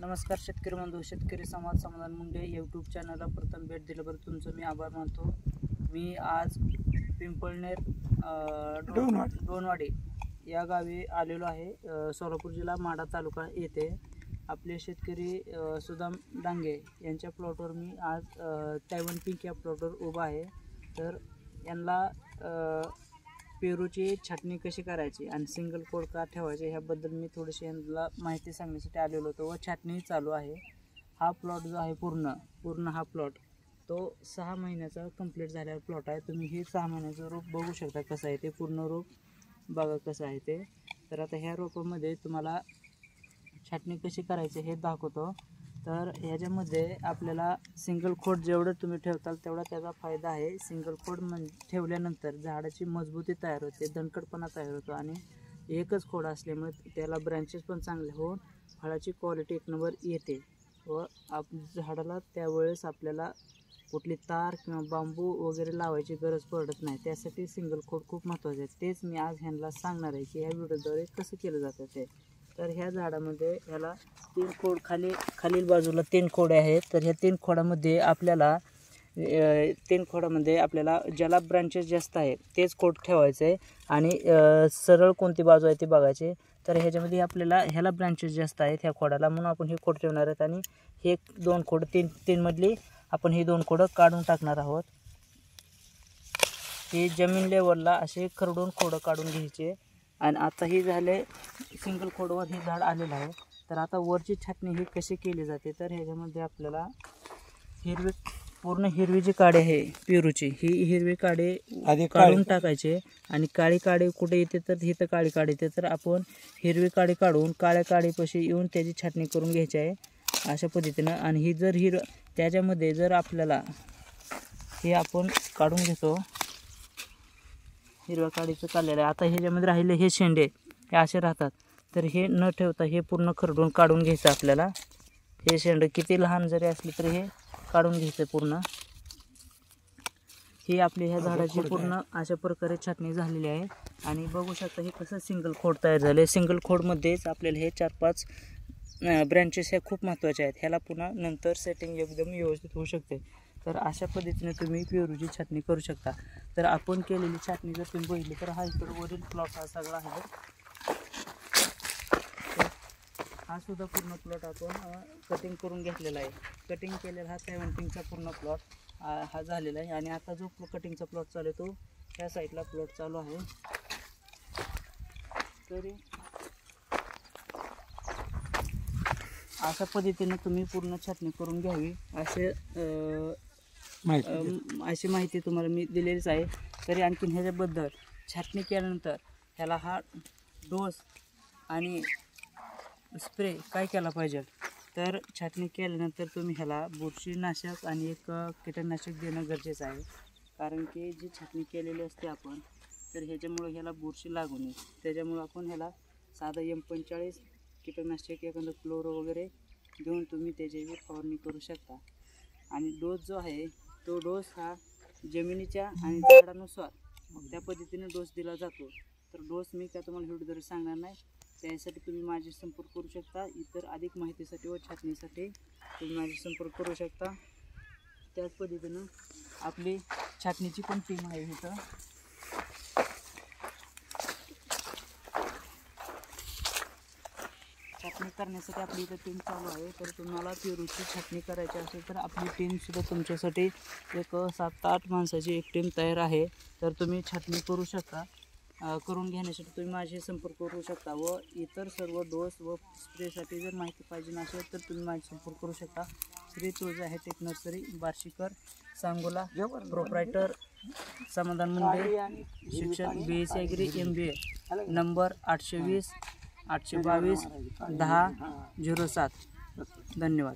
नमस्कार शेतकरी बंधू, शेतकरी समाधान मुंडे यूट्यूब चॅनलला प्रथम भेट दिल्याबद्दल तुमचं मी आभार मानतो। मी आज पिंपळनेर डोणवाडी या गावी आलेलो आहे। सोलापूर जिल्हा माढा तालुका येथे आपले शेतकरी सुदाम डांगे यांच्या प्लॉटवर मी आज तैवान पिंक या प्लॉटवर उभा आहे। तर यांना पेरूची छाटणी कशी करायची आणि सिंगल कोड का ठेवायचे ह्याबद्दल मी थोडीशी यांना माहिती सांगण्यासाठी आलेलो होतो व छाटणी चालू आहे। हा प्लॉट जो आहे पूर्ण हा प्लॉट तो 6 महिन्याचा कंप्लीट झालेला प्लॉट आहे। तुम्ही हे 6 महिन्याचं रोप बघू शकता कसं आहे ते, पूर्ण रोप बघा कसं आहे ते। तर आता ह्या रोपामध्ये तुम्हाला छाटणी कशी करायची हे दाखवतो। तर ह्याच्यामध्ये आपल्याला सिंगल खोड जेवढं तुम्ही ठेवताल तेवढा त्याचा फायदा आहे। सिंगल खोड ठेवल्यानंतर झाडाची मजबूती तयार होते, दणकटपणा तयार होतो आणि एकच खोड असल्यामुळे त्याला ब्रँचेस पण चांगले होऊन फळाची क्वालिटी एक नंबर येते व झाडाला त्यावेळेस आपल्याला कुठली तार किंवा बांबू वगैरे लावायची गरज पडत नाही। त्यासाठी सिंगल खोड खूप महत्त्वाचे आहे। तेच मी आज ह्यांना सांगणार आहे की ह्या व्हिडिओद्वारे कसं केलं जातं ते। तर ह्या झाडामध्ये ह्याला 3 खोड खालील बाजूला 3 खोडे आहेत। तर ह्या 3 खोडामध्ये आपल्याला 3 खोडामध्ये आपल्याला ज्याला ब्रांचेस जास्त आहे तेच खोड ठेवायचं आहे आणि सरळ कोणती बाजू आहे ती बघायची। तर ह्याच्यामध्ये आपल्याला ह्याला ब्रांचेस जास्त आहेत ह्या खोडाला, म्हणून आपण हे खोड ठेवणार आहेत आणि हे 2 खोड 3 मधली आपण ही 2 खोडं काढून टाकणार आहोत। हे जमीन लेवलला असे खरडून खोडं काढून घ्यायचे आणि आता ही झाले सिंगल खोडवर हे झाड आलेलं आहे। तर आता वरची छाटणी ही कशी केली जाते, तर ह्याच्यामध्ये आपल्याला पूर्ण हिरवी जी काडी आहे पेरूची ही हिरवी काडी काढून टाकायचे आणि काळी काडी कुठे येते तर इथं काळी काडी येते। तर आपण हिरवी काडी काढून काळ्या काडीपाशी येऊन त्याची छाटणी करून घ्यायची आहे अशा पद्धतीनं। आणि ही जर त्याच्यामध्ये जर आपल्याला हे आपण काढून घेतो हिरव्या काडीचं काढलेलं आहे। आता ह्याच्यामध्ये राहिले हे शेंडे हे असे राहतात, तर हे न ठेवता हे पूर्ण खरडून काढून घ्यायचं आपल्याला। हे शेंडे किती लहान जरी असले तरी हे काढून घ्यायचं पूर्ण। ही आपली ह्या झाडाची पूर्ण अशा प्रकारे छाटणी झालेली आहे आणि बघू शकता हे कसं सिंगल खोड तयार झाले। सिंगल खोडमध्येच आपल्याला हे 4-5 ब्रँचेस ह्या खूप महत्त्वाच्या आहेत, ह्याला पुन्हा नंतर सेटिंग एकदम व्यवस्थित होऊ शकते। तर अशा पद्धतीने तुम्ही पेरूची छाटणी करू शकता। तर आपण केलेली छाटणी जर तुम्ही बघितली तर हा इकडं वरील प्लॉट हा सगळा आहे। हा सुद्धा पूर्ण प्लॉट आपण कटिंग करून घेतलेला आहे। कटिंग केलेला हा तैवान पिंकचा पूर्ण प्लॉट हा झालेला आहे आणि आता जो कटिंगचा प्लॉट चालू आहे तो ह्या साईडला प्लॉट चालू आहे। तरी अशा पद्धतीने तुम्ही पूर्ण छाटणी करून घ्यावी अशी माहिती तुम्हाला मी दिलेलीच आहे। तरी आणखीन ह्याच्याबद्दल छाटणी केल्यानंतर ह्याला हा डोस आणि स्प्रे काय केला पाहिजे, तर छाटणी केल्यानंतर तुम्ही ह्याला बुरशीनाशक आणि एक कीटकनाशक देणं गरजेचं आहे। कारण की जी छाटणी केलेली असते आपण तर ह्याच्यामुळे ह्याला बुरशी लागू नये, त्याच्यामुळे आपण ह्याला साधा M45 कीटकनाशक एखादं क्लोरो वगैरे घेऊन तुम्ही त्याची फवारणी करू शकता। आणि डोस जो आहे तो डोस हा जमिनीच्या आणि झाडानुसार त्या पद्धतीने डोस दिला जातो। तर डोस मी काय तुम्हाला व्हिडिओद्वारे सांगणार नाही, त्यासाठी तुम्ही माझे संपर्क करू शकता। इतर अधिक माहितीसाठी व छाटणीसाठी तुम्ही माझे संपर्क करू शकता। त्याच पद्धतीनं आपली छाटणीची पण टीम आहे इथं। छाटणी करण्यासाठी आपली इथं टीम चालू आहे। तर तुम्हाला पेरूची छाटणी करायची असेल तर आपली टीमसुद्धा तुमच्यासाठी एक 7-8 माणसाची एक टीम तयार आहे। तर तुम्ही छाटणी करू शकता। करून घेण्यासाठी तुम्ही माझे संपर्क करू शकता व इतर सर्व डोस व स्प्रेसाठी जर माहिती पाहिजे नसेल तर तुम्ही माझे संपर्क करू शकता। श्री तुळजा आहे take nursery, Barshikar, Sangola, proprietor समाधान मुंडे, शिक्षक BSc ॲग्री MBA, नंबर 820 822 10 07। धन्यवाद।